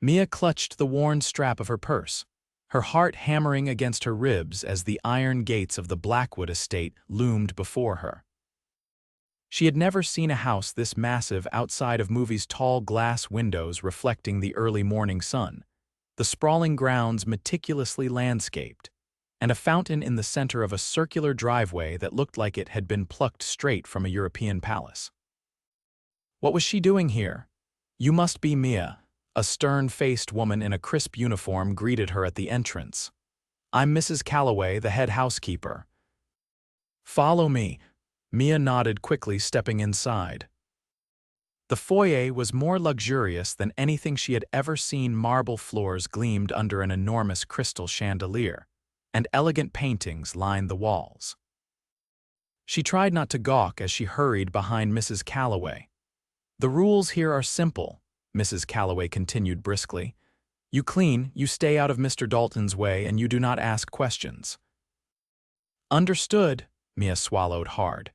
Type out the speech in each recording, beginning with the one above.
Mia clutched the worn strap of her purse, her heart hammering against her ribs as the iron gates of the Blackwood estate loomed before her. She had never seen a house this massive outside of movies' tall glass windows reflecting the early morning sun, the sprawling grounds meticulously landscaped, and a fountain in the center of a circular driveway that looked like it had been plucked straight from a European palace. What was she doing here? "You must be Mia," a stern-faced woman in a crisp uniform greeted her at the entrance. "I'm Mrs. Calloway, the head housekeeper." "Follow me." Mia nodded quickly, stepping inside. The foyer was more luxurious than anything she had ever seen. Marble floors gleamed under an enormous crystal chandelier, and elegant paintings lined the walls. She tried not to gawk as she hurried behind Mrs. Calloway. "The rules here are simple," Mrs. Calloway continued briskly. "You clean, you stay out of Mr. Dalton's way, and you do not ask questions." "Understood," Mia swallowed hard.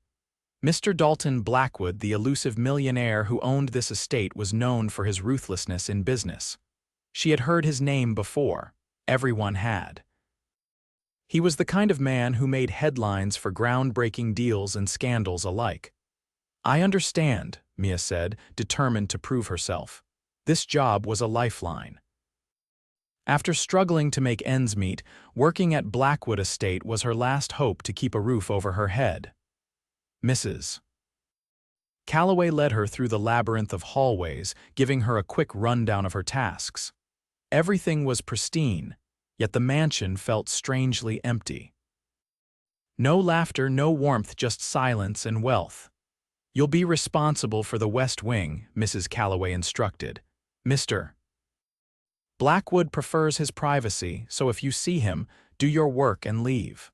Mr. Dalton Blackwood, the elusive millionaire who owned this estate, was known for his ruthlessness in business. She had heard his name before. Everyone had. He was the kind of man who made headlines for groundbreaking deals and scandals alike. "I understand," Mia said, determined to prove herself. This job was a lifeline. After struggling to make ends meet, working at Blackwood Estate was her last hope to keep a roof over her head. Mrs. Calloway led her through the labyrinth of hallways, giving her a quick rundown of her tasks. Everything was pristine, yet the mansion felt strangely empty. No laughter, no warmth, just silence and wealth. "You'll be responsible for the West Wing," Mrs. Calloway instructed. "Mr. Blackwood prefers his privacy, so if you see him, do your work and leave."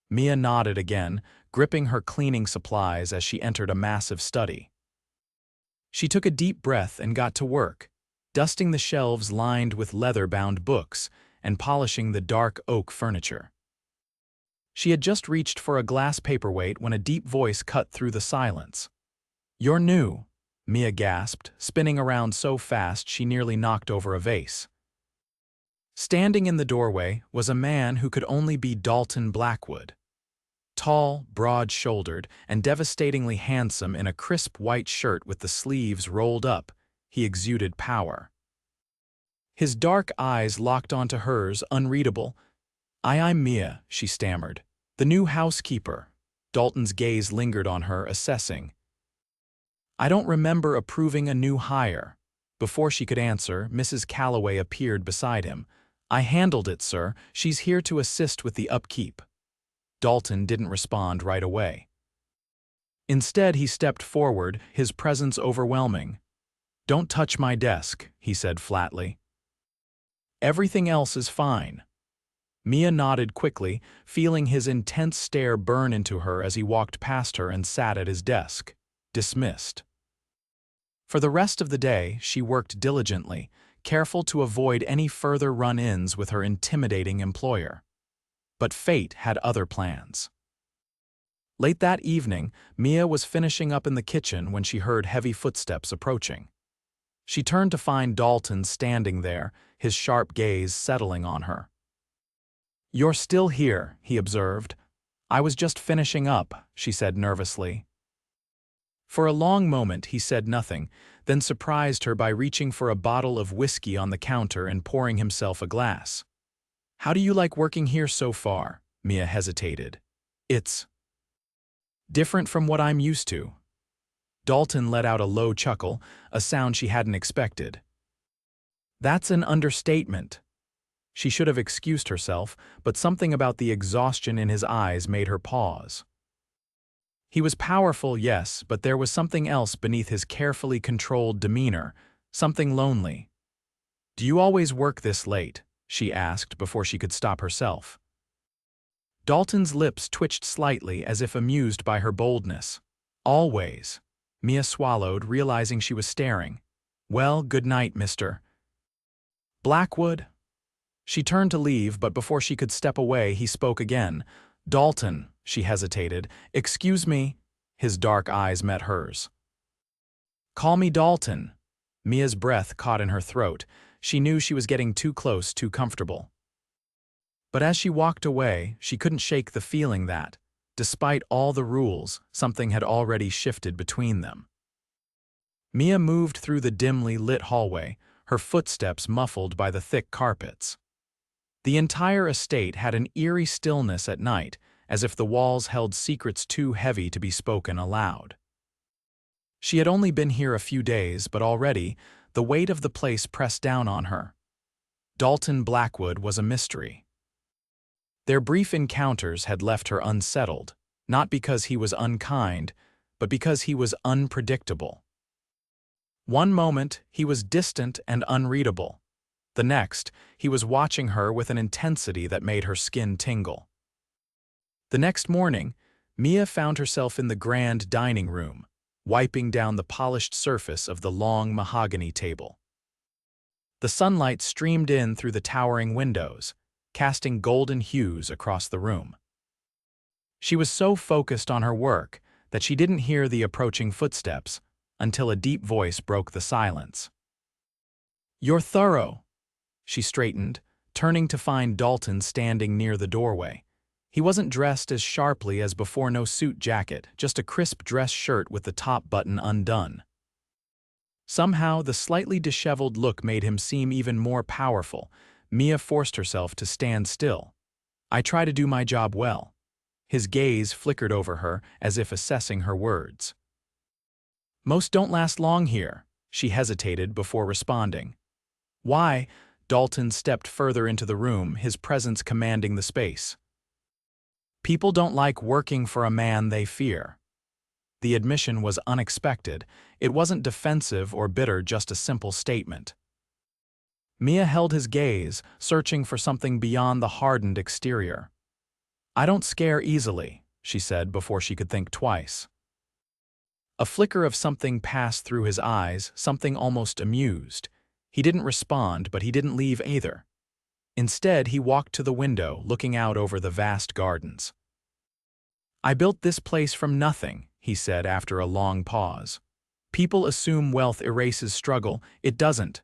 Mia nodded again, gripping her cleaning supplies as she entered a massive study. She took a deep breath and got to work, dusting the shelves lined with leather-bound books and polishing the dark oak furniture. She had just reached for a glass paperweight when a deep voice cut through the silence. "You're new," Mia gasped, spinning around so fast she nearly knocked over a vase. Standing in the doorway was a man who could only be Dalton Blackwood. Tall, broad-shouldered, and devastatingly handsome in a crisp white shirt with the sleeves rolled up, he exuded power. His dark eyes locked onto hers, unreadable. I'm Mia," she stammered. "The new housekeeper." Dalton's gaze lingered on her, assessing. "I don't remember approving a new hire." Before she could answer, Mrs. Calloway appeared beside him. "I handled it, sir. She's here to assist with the upkeep." Dalton didn't respond right away. Instead, he stepped forward, his presence overwhelming. "Don't touch my desk," he said flatly. "Everything else is fine." Mia nodded quickly, feeling his intense stare burn into her as he walked past her and sat at his desk, dismissed. For the rest of the day, she worked diligently, careful to avoid any further run-ins with her intimidating employer. But fate had other plans. Late that evening, Mia was finishing up in the kitchen when she heard heavy footsteps approaching. She turned to find Dalton standing there, his sharp gaze settling on her. "You're still here," he observed. "I was just finishing up," she said nervously. For a long moment he said nothing, then surprised her by reaching for a bottle of whiskey on the counter and pouring himself a glass. "How do you like working here so far?" Mia hesitated. "It's different from what I'm used to." Dalton let out a low chuckle, a sound she hadn't expected. "That's an understatement." She should have excused herself, but something about the exhaustion in his eyes made her pause. He was powerful, yes, but there was something else beneath his carefully controlled demeanor, something lonely. "Do you always work this late?" she asked before she could stop herself. Dalton's lips twitched slightly as if amused by her boldness. "Always." Mia swallowed, realizing she was staring. "Well, good night, Mr. Blackwood." She turned to leave, but before she could step away, he spoke again. "Dalton," she hesitated. "Excuse me." His dark eyes met hers. "Call me Dalton." Mia's breath caught in her throat. She knew she was getting too close, too comfortable. But as she walked away, she couldn't shake the feeling that, despite all the rules, something had already shifted between them. Mia moved through the dimly lit hallway, her footsteps muffled by the thick carpets. The entire estate had an eerie stillness at night, as if the walls held secrets too heavy to be spoken aloud. She had only been here a few days, but already, the weight of the place pressed down on her. Dalton Blackwood was a mystery. Their brief encounters had left her unsettled, not because he was unkind, but because he was unpredictable. One moment, he was distant and unreadable. The next, he was watching her with an intensity that made her skin tingle. The next morning, Mia found herself in the grand dining room, wiping down the polished surface of the long mahogany table. The sunlight streamed in through the towering windows, casting golden hues across the room. She was so focused on her work that she didn't hear the approaching footsteps until a deep voice broke the silence. "You're thorough." She straightened, turning to find Dalton standing near the doorway. He wasn't dressed as sharply as before, no suit jacket, just a crisp dress shirt with the top button undone. Somehow, the slightly disheveled look made him seem even more powerful. Mia forced herself to stand still. "I try to do my job well." His gaze flickered over her as if assessing her words. "Most don't last long here," she hesitated before responding. "Why?" Dalton stepped further into the room, his presence commanding the space. "People don't like working for a man they fear." The admission was unexpected. It wasn't defensive or bitter, just a simple statement. Mia held his gaze, searching for something beyond the hardened exterior. "I don't scare easily," she said before she could think twice. A flicker of something passed through his eyes, something almost amused. He didn't respond, but he didn't leave either. Instead, he walked to the window, looking out over the vast gardens. "I built this place from nothing," he said after a long pause. "People assume wealth erases struggle. It doesn't."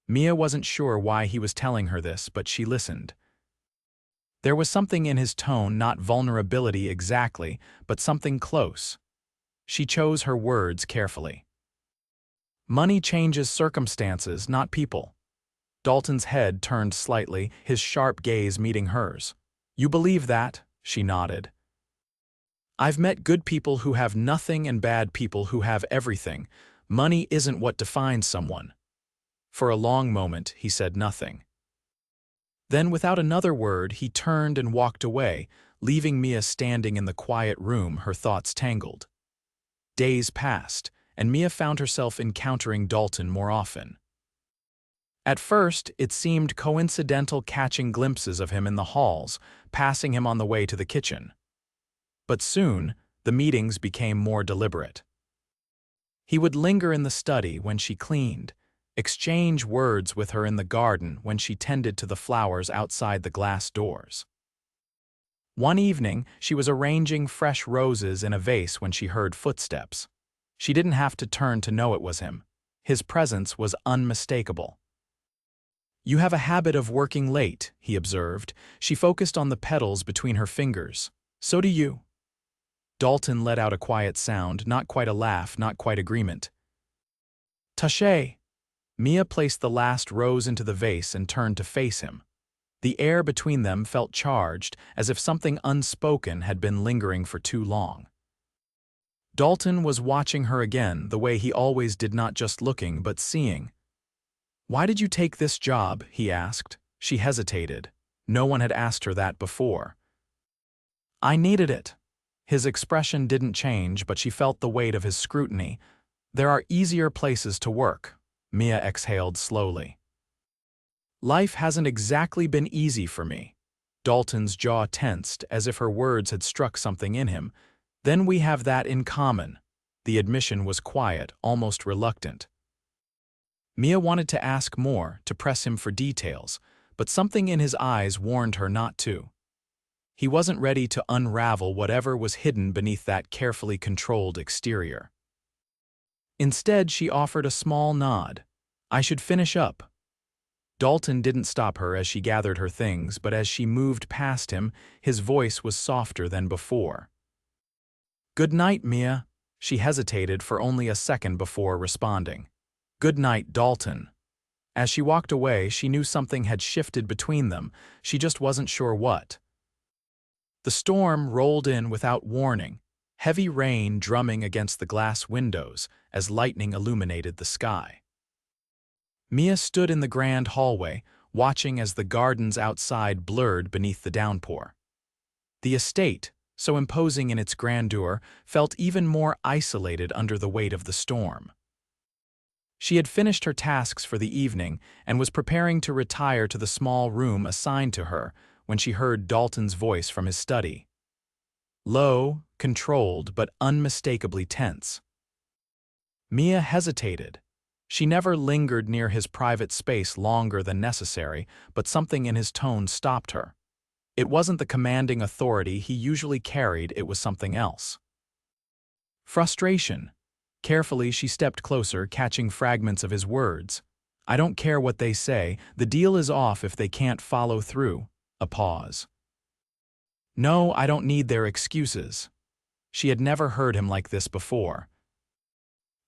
Mia wasn't sure why he was telling her this, but she listened. There was something in his tone, not vulnerability exactly, but something close. She chose her words carefully. "Money changes circumstances, not people." Dalton's head turned slightly, his sharp gaze meeting hers. "You believe that?" She nodded. "I've met good people who have nothing and bad people who have everything. Money isn't what defines someone." For a long moment, he said nothing. Then, without another word, he turned and walked away, leaving Mia standing in the quiet room, her thoughts tangled. Days passed, and Mia found herself encountering Dalton more often. At first, it seemed coincidental, catching glimpses of him in the halls, passing him on the way to the kitchen. But soon, the meetings became more deliberate. He would linger in the study when she cleaned, exchange words with her in the garden when she tended to the flowers outside the glass doors. One evening, she was arranging fresh roses in a vase when she heard footsteps. She didn't have to turn to know it was him. His presence was unmistakable. "You have a habit of working late," he observed. She focused on the petals between her fingers. "So do you." Dalton let out a quiet sound, not quite a laugh, not quite agreement. "Taché." Mia placed the last rose into the vase and turned to face him. The air between them felt charged, as if something unspoken had been lingering for too long. Dalton was watching her again, the way he always did, not just looking, but seeing. "Why did you take this job?" he asked. She hesitated. No one had asked her that before. "I needed it." His expression didn't change, but she felt the weight of his scrutiny. "There are easier places to work." Mia exhaled slowly. "Life hasn't exactly been easy for me." Dalton's jaw tensed, as if her words had struck something in him. "Then we have that in common." The admission was quiet, almost reluctant. Mia wanted to ask more, to press him for details, but something in his eyes warned her not to. He wasn't ready to unravel whatever was hidden beneath that carefully controlled exterior. Instead, she offered a small nod. "I should finish up." Dalton didn't stop her as she gathered her things, but as she moved past him, his voice was softer than before. "Good night, Mia." She hesitated for only a second before responding. "Good night, Dalton." As she walked away, she knew something had shifted between them. She just wasn't sure what. The storm rolled in without warning, heavy rain drumming against the glass windows as lightning illuminated the sky. Mia stood in the grand hallway, watching as the gardens outside blurred beneath the downpour. The estate, so imposing in its grandeur, felt even more isolated under the weight of the storm. She had finished her tasks for the evening and was preparing to retire to the small room assigned to her when she heard Dalton's voice from his study. Low, controlled, but unmistakably tense. Mia hesitated. She never lingered near his private space longer than necessary, but something in his tone stopped her. It wasn't the commanding authority he usually carried, it was something else. Frustration. Carefully, she stepped closer, catching fragments of his words. "I don't care what they say, the deal is off if they can't follow through." A pause. "No, I don't need their excuses." She had never heard him like this before.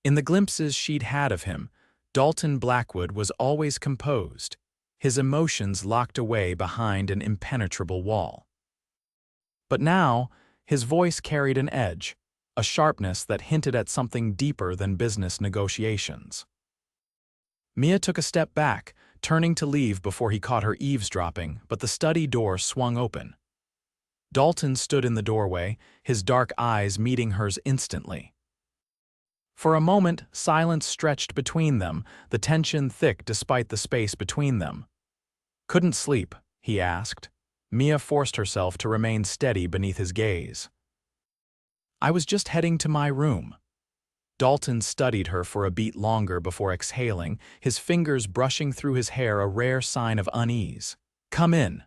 In the glimpses she'd had of him, Dalton Blackwood was always composed, his emotions locked away behind an impenetrable wall. But now, his voice carried an edge, a sharpness that hinted at something deeper than business negotiations. Mia took a step back, turning to leave before he caught her eavesdropping, but the study door swung open. Dalton stood in the doorway, his dark eyes meeting hers instantly. For a moment, silence stretched between them, the tension thick despite the space between them. "Couldn't sleep?" he asked. Mia forced herself to remain steady beneath his gaze. "I was just heading to my room." Dalton studied her for a beat longer before exhaling, his fingers brushing through his hair, a rare sign of unease. "Come in."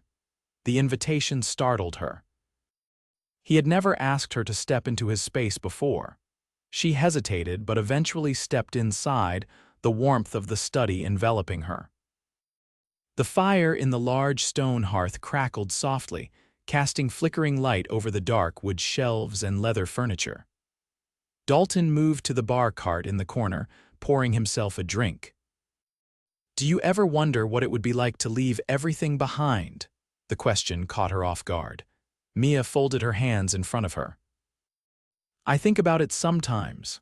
The invitation startled her. He had never asked her to step into his space before. She hesitated but eventually stepped inside, the warmth of the study enveloping her. The fire in the large stone hearth crackled softly, casting flickering light over the dark wood shelves and leather furniture. Dalton moved to the bar cart in the corner, pouring himself a drink. "Do you ever wonder what it would be like to leave everything behind?" The question caught her off guard. Mia folded her hands in front of her. "I think about it sometimes."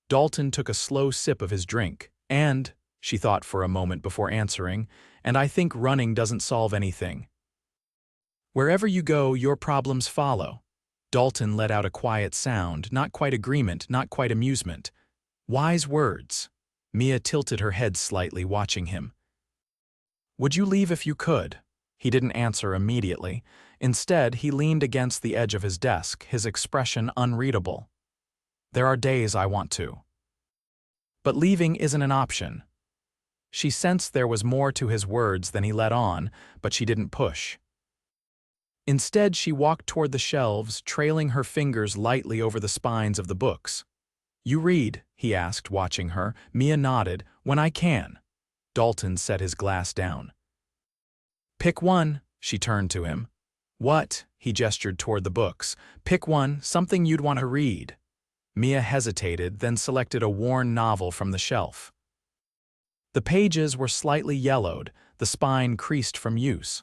Dalton took a slow sip of his drink. "And," she thought for a moment before answering, "and I think running doesn't solve anything. Wherever you go, your problems follow." Dalton let out a quiet sound, not quite agreement, not quite amusement. Wise words. Mia tilted her head slightly, watching him. "Would you leave if you could?" He didn't answer immediately. Instead, he leaned against the edge of his desk, his expression unreadable. "There are days I want to. But leaving isn't an option." She sensed there was more to his words than he let on, but she didn't push. Instead, she walked toward the shelves, trailing her fingers lightly over the spines of the books. "You read?" he asked, watching her. Mia nodded. "When I can." Dalton set his glass down. "Pick one," she turned to him. "What?" He gestured toward the books. "Pick one, something you'd want to read." Mia hesitated, then selected a worn novel from the shelf. The pages were slightly yellowed, the spine creased from use.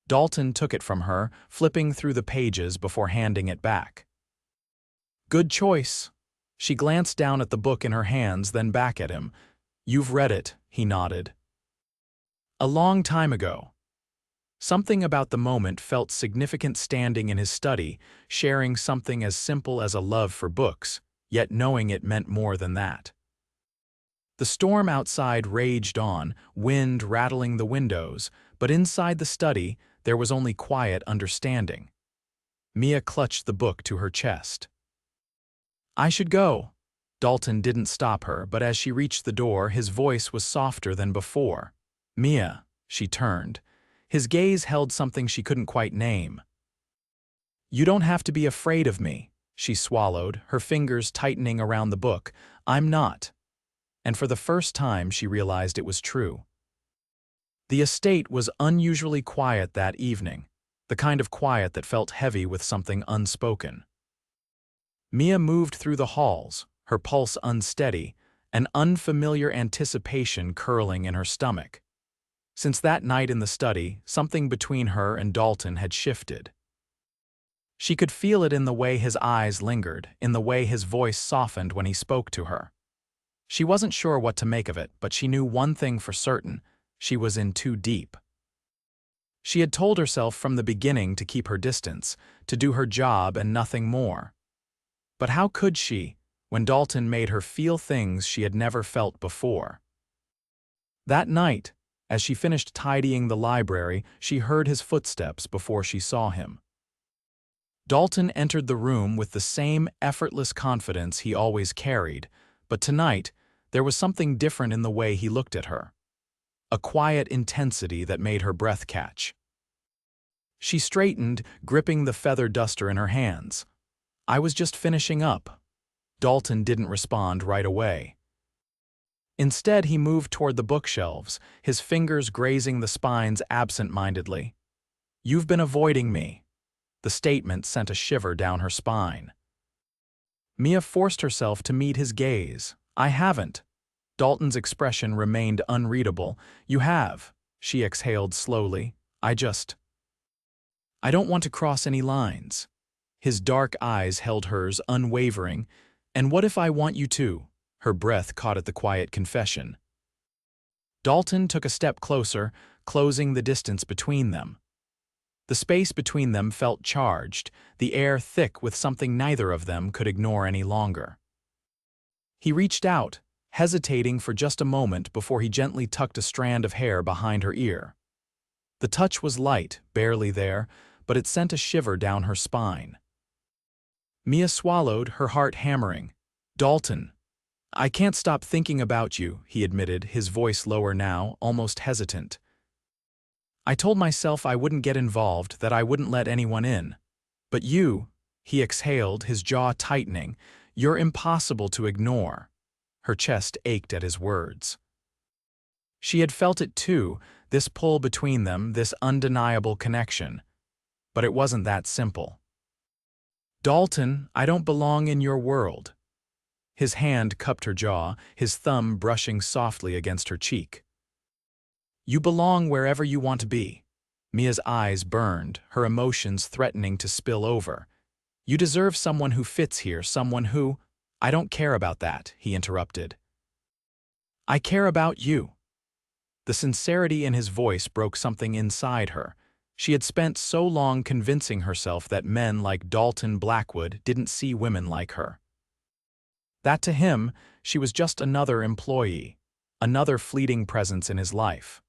Dalton took it from her, flipping through the pages before handing it back. "Good choice." She glanced down at the book in her hands, then back at him. "You've read it," he nodded. "A long time ago." Something about the moment felt significant, standing in his study, sharing something as simple as a love for books, yet knowing it meant more than that. The storm outside raged on, wind rattling the windows, but inside the study there was only quiet understanding. Mia clutched the book to her chest. "I should go." Dalton didn't stop her, but as she reached the door, his voice was softer than before. "Mia." She turned. His gaze held something she couldn't quite name. "You don't have to be afraid of me," she swallowed, her fingers tightening around the book. "I'm not." And for the first time she realized it was true. The estate was unusually quiet that evening, the kind of quiet that felt heavy with something unspoken. Mia moved through the halls, her pulse unsteady, an unfamiliar anticipation curling in her stomach. Since that night in the study, something between her and Dalton had shifted. She could feel it in the way his eyes lingered, in the way his voice softened when he spoke to her. She wasn't sure what to make of it, but she knew one thing for certain: she was in too deep. She had told herself from the beginning to keep her distance, to do her job and nothing more. But how could she, when Dalton made her feel things she had never felt before? That night, as she finished tidying the library, she heard his footsteps before she saw him. Dalton entered the room with the same effortless confidence he always carried, but tonight there was something different in the way he looked at her. A quiet intensity that made her breath catch. She straightened, gripping the feather duster in her hands. "I was just finishing up." Dalton didn't respond right away. Instead, he moved toward the bookshelves, his fingers grazing the spines absent-mindedly. "You've been avoiding me." The statement sent a shiver down her spine. Mia forced herself to meet his gaze. "I haven't." Dalton's expression remained unreadable. "You have," she exhaled slowly. I don't want to cross any lines." His dark eyes held hers unwavering. "And what if I want you to?" Her breath caught at the quiet confession. Dalton took a step closer, closing the distance between them. The space between them felt charged, the air thick with something neither of them could ignore any longer. He reached out, hesitating for just a moment before he gently tucked a strand of hair behind her ear. The touch was light, barely there, but it sent a shiver down her spine. Mia swallowed, her heart hammering. "Dalton, I can't stop thinking about you," he admitted, his voice lower now, almost hesitant. "I told myself I wouldn't get involved, that I wouldn't let anyone in. But you," he exhaled, his jaw tightening, "you're impossible to ignore." Her chest ached at his words. She had felt it too, this pull between them, this undeniable connection. But it wasn't that simple. "Dalton, I don't belong in your world." His hand cupped her jaw, his thumb brushing softly against her cheek. "You belong wherever you want to be." Mia's eyes burned, her emotions threatening to spill over. "You deserve someone who fits here, someone who—" "I don't care about that," he interrupted. "I care about you." The sincerity in his voice broke something inside her. She had spent so long convincing herself that men like Dalton Blackwood didn't see women like her. That to him, she was just another employee, another fleeting presence in his life.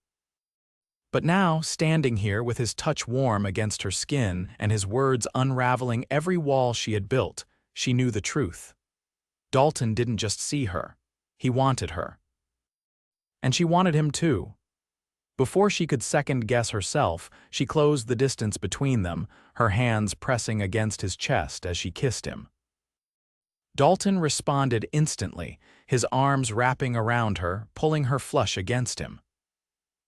But now, standing here with his touch warm against her skin and his words unraveling every wall she had built, she knew the truth. Dalton didn't just see her. He wanted her. And she wanted him too. Before she could second-guess herself, she closed the distance between them, her hands pressing against his chest as she kissed him. Dalton responded instantly, his arms wrapping around her, pulling her flush against him.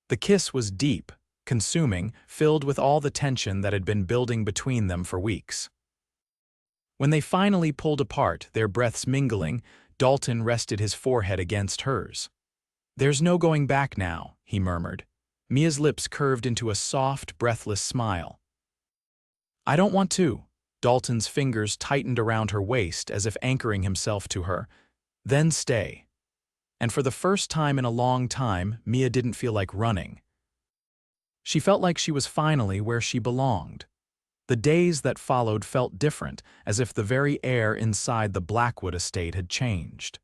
The kiss was deep, consuming, filled with all the tension that had been building between them for weeks. When they finally pulled apart, their breaths mingling, Dalton rested his forehead against hers. "There's no going back now," he murmured. Mia's lips curved into a soft, breathless smile. "I don't want to." Dalton's fingers tightened around her waist as if anchoring himself to her. "Then stay." And for the first time in a long time, Mia didn't feel like running. She felt like she was finally where she belonged. The days that followed felt different, as if the very air inside the Blackwood estate had changed.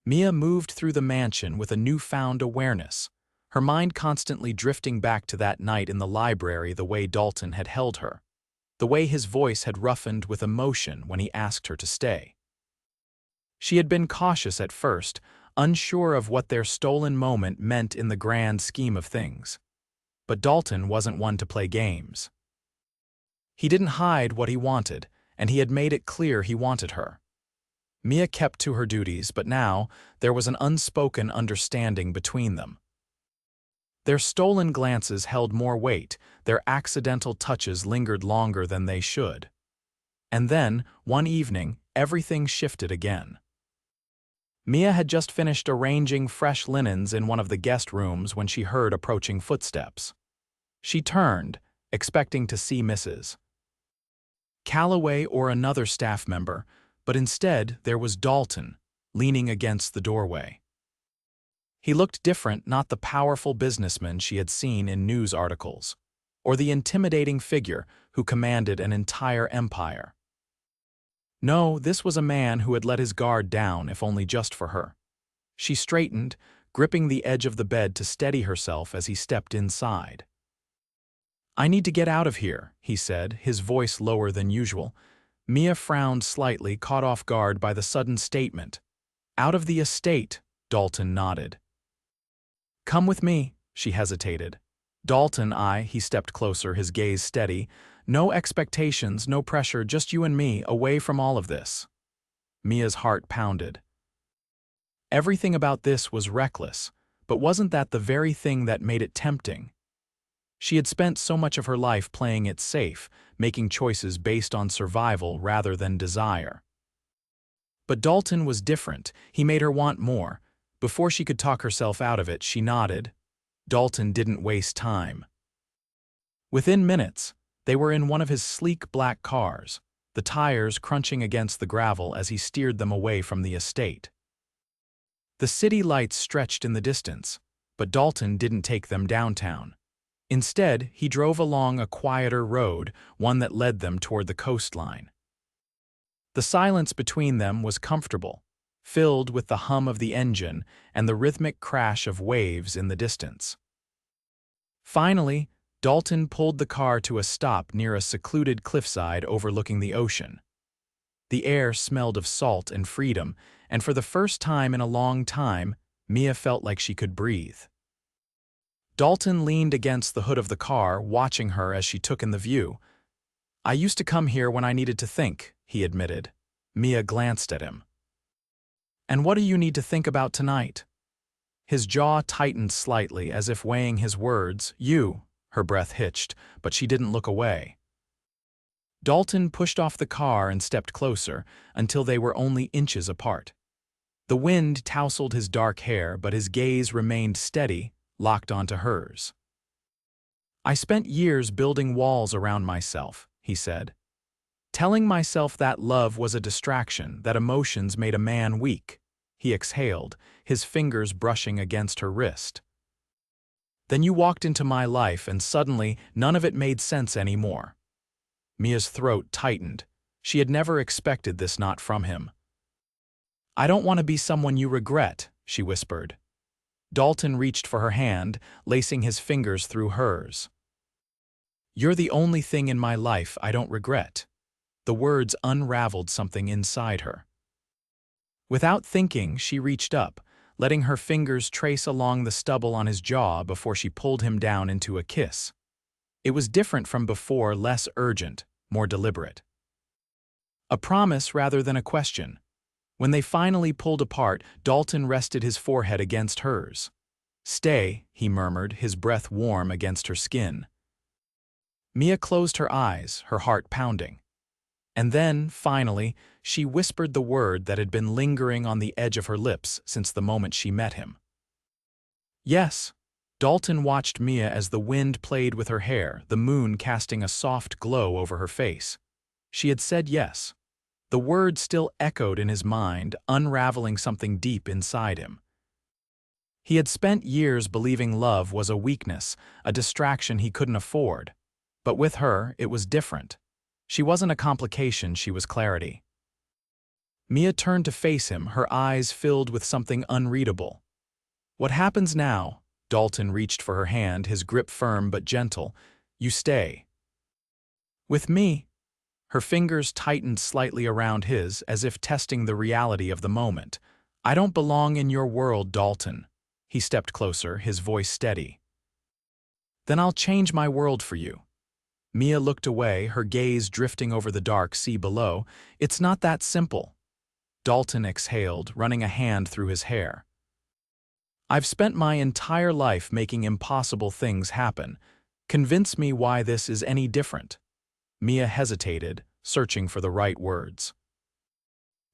Mia moved through the mansion with a newfound awareness, her mind constantly drifting back to that night in the library, the way Dalton had held her, the way his voice had roughened with emotion when he asked her to stay. She had been cautious at first, unsure of what their stolen moment meant in the grand scheme of things. But Dalton wasn't one to play games. He didn't hide what he wanted, and he had made it clear he wanted her. Mia kept to her duties, but now there was an unspoken understanding between them. Their stolen glances held more weight, their accidental touches lingered longer than they should. And then, one evening, everything shifted again. Mia had just finished arranging fresh linens in one of the guest rooms when she heard approaching footsteps. She turned, expecting to see Mrs. Calloway or another staff member, but instead there was Dalton, leaning against the doorway. He looked different, not the powerful businessman she had seen in news articles, or the intimidating figure who commanded an entire empire. No, this was a man who had let his guard down, if only just for her. She straightened, gripping the edge of the bed to steady herself as he stepped inside. "I need to get out of here," he said, his voice lower than usual. Mia frowned slightly, caught off guard by the sudden statement. "Out of the estate," Dalton nodded. "Come with me," she hesitated. "Dalton, he stepped closer, his gaze steady. "No expectations, no pressure, just you and me, away from all of this." Mia's heart pounded. Everything about this was reckless, but wasn't that the very thing that made it tempting? She had spent so much of her life playing it safe, making choices based on survival rather than desire. But Dalton was different. He made her want more. Before she could talk herself out of it, she nodded. Dalton didn't waste time. Within minutes, they were in one of his sleek black cars, the tires crunching against the gravel as he steered them away from the estate. The city lights stretched in the distance, but Dalton didn't take them downtown. Instead, he drove along a quieter road, one that led them toward the coastline. The silence between them was comfortable, filled with the hum of the engine and the rhythmic crash of waves in the distance. Finally, Dalton pulled the car to a stop near a secluded cliffside overlooking the ocean. The air smelled of salt and freedom, and for the first time in a long time, Mia felt like she could breathe. Dalton leaned against the hood of the car, watching her as she took in the view. "I used to come here when I needed to think," he admitted. Mia glanced at him. "And what do you need to think about tonight?" His jaw tightened slightly as if weighing his words. "You." Her breath hitched, but she didn't look away. Dalton pushed off the car and stepped closer, until they were only inches apart. The wind tousled his dark hair, but his gaze remained steady, locked onto hers. "I spent years building walls around myself," he said. "Telling myself that love was a distraction, that emotions made a man weak." He exhaled, his fingers brushing against her wrist. "Then you walked into my life, and suddenly none of it made sense anymore." Mia's throat tightened. She had never expected this, not from him. "I don't want to be someone you regret," she whispered. Dalton reached for her hand, lacing his fingers through hers. "You're the only thing in my life I don't regret." The words unraveled something inside her. Without thinking, she reached up, letting her fingers trace along the stubble on his jaw before she pulled him down into a kiss. It was different from before, less urgent, more deliberate. A promise rather than a question. When they finally pulled apart, Dalton rested his forehead against hers. "Stay," he murmured, his breath warm against her skin. Mia closed her eyes, her heart pounding. And then, finally, she whispered the word that had been lingering on the edge of her lips since the moment she met him. "Yes." Dalton watched Mia as the wind played with her hair, the moon casting a soft glow over her face. She had said yes. The word still echoed in his mind, unraveling something deep inside him. He had spent years believing love was a weakness, a distraction he couldn't afford. But with her, it was different. She wasn't a complication, she was clarity. Mia turned to face him, her eyes filled with something unreadable. "What happens now?" Dalton reached for her hand, his grip firm but gentle. "You stay." "With me?" Her fingers tightened slightly around his, as if testing the reality of the moment. "I don't belong in your world, Dalton." He stepped closer, his voice steady. "Then I'll change my world for you." Mia looked away, her gaze drifting over the dark sea below. "It's not that simple." Dalton exhaled, running a hand through his hair. I've spent my entire life making impossible things happen. Convince me why this is any different." Mia hesitated, searching for the right words.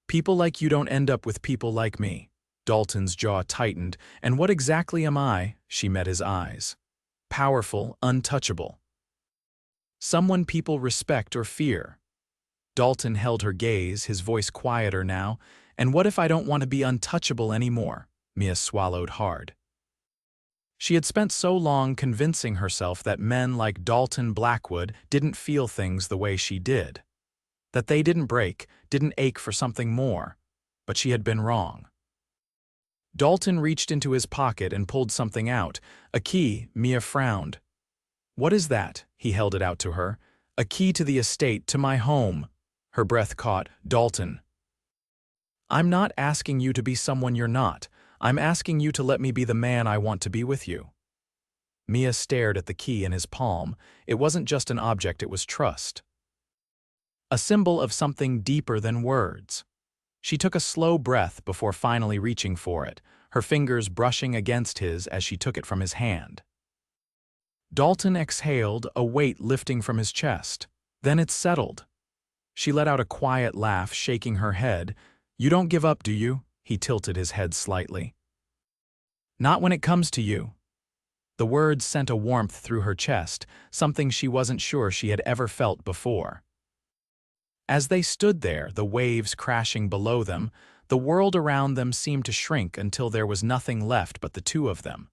"People like you don't end up with people like me." Dalton's jaw tightened. "And what exactly am I?" She met his eyes. "Powerful, untouchable. Someone people respect or fear." Dalton held her gaze, his voice quieter now. "And what if I don't want to be untouchable anymore?" Mia swallowed hard. She had spent so long convincing herself that men like Dalton Blackwood didn't feel things the way she did. That they didn't break, didn't ache for something more. But she had been wrong. Dalton reached into his pocket and pulled something out. A key. Mia frowned. "What is that?" He held it out to her. "A key to the estate, to my home." Her breath caught. "Dalton, I'm not asking you to be someone you're not. I'm asking you to let me be the man I want to be with you." Mia stared at the key in his palm. It wasn't just an object, it was trust. A symbol of something deeper than words. She took a slow breath before finally reaching for it, her fingers brushing against his as she took it from his hand. Dalton exhaled, a weight lifting from his chest. Then it settled. She let out a quiet laugh, shaking her head. "You don't give up, do you?" He tilted his head slightly. "Not when it comes to you." The words sent a warmth through her chest, something she wasn't sure she had ever felt before. As they stood there, the waves crashing below them, the world around them seemed to shrink until there was nothing left but the two of them.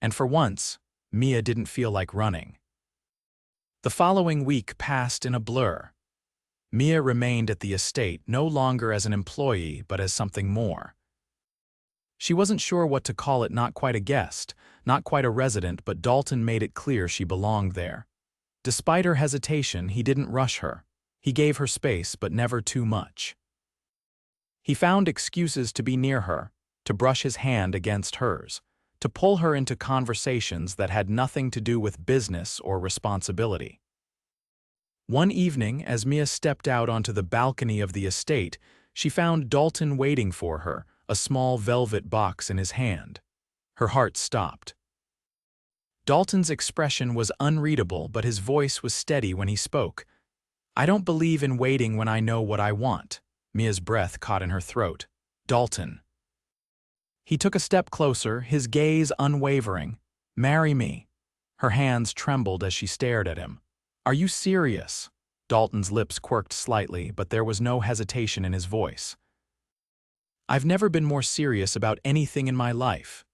And for once, Mia didn't feel like running. The following week passed in a blur. Mia remained at the estate, no longer as an employee, but as something more. She wasn't sure what to call it, not quite a guest, not quite a resident, but Dalton made it clear she belonged there. Despite her hesitation, he didn't rush her. He gave her space, but never too much. He found excuses to be near her, to brush his hand against hers, to pull her into conversations that had nothing to do with business or responsibility. One evening, as Mia stepped out onto the balcony of the estate, she found Dalton waiting for her, a small velvet box in his hand. Her heart stopped. Dalton's expression was unreadable, but his voice was steady when he spoke. "I don't believe in waiting when I know what I want." Mia's breath caught in her throat. "Dalton." He took a step closer, his gaze unwavering. "Marry me." Her hands trembled as she stared at him. "Are you serious?" Dalton's lips quirked slightly, but there was no hesitation in his voice. "I've never been more serious about anything in my life."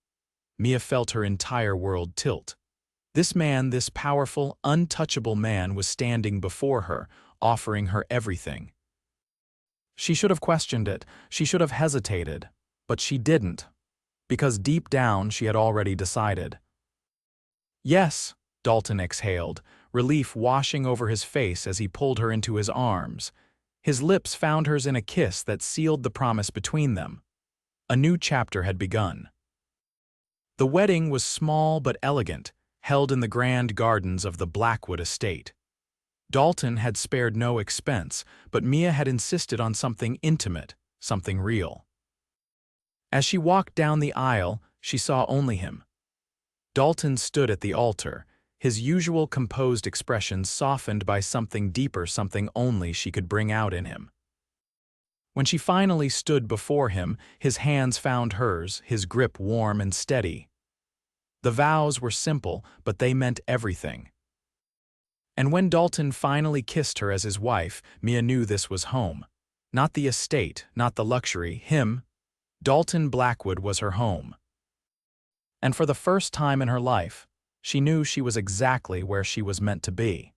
Mia felt her entire world tilt. This man, this powerful, untouchable man, was standing before her, offering her everything. She should have questioned it, she should have hesitated, but she didn't, because deep down she had already decided. "Yes," Dalton exhaled, relief washing over his face as he pulled her into his arms. His lips found hers in a kiss that sealed the promise between them. A new chapter had begun. The wedding was small but elegant, held in the grand gardens of the Blackwood estate. Dalton had spared no expense, but Mia had insisted on something intimate, something real. As she walked down the aisle, she saw only him. Dalton stood at the altar, his usual composed expression softened by something deeper, something only she could bring out in him. When she finally stood before him, his hands found hers, his grip warm and steady. The vows were simple, but they meant everything. And when Dalton finally kissed her as his wife, Mia knew this was home. Not the estate, not the luxury, him. Dalton Blackwood was her home. And for the first time in her life, she knew she was exactly where she was meant to be.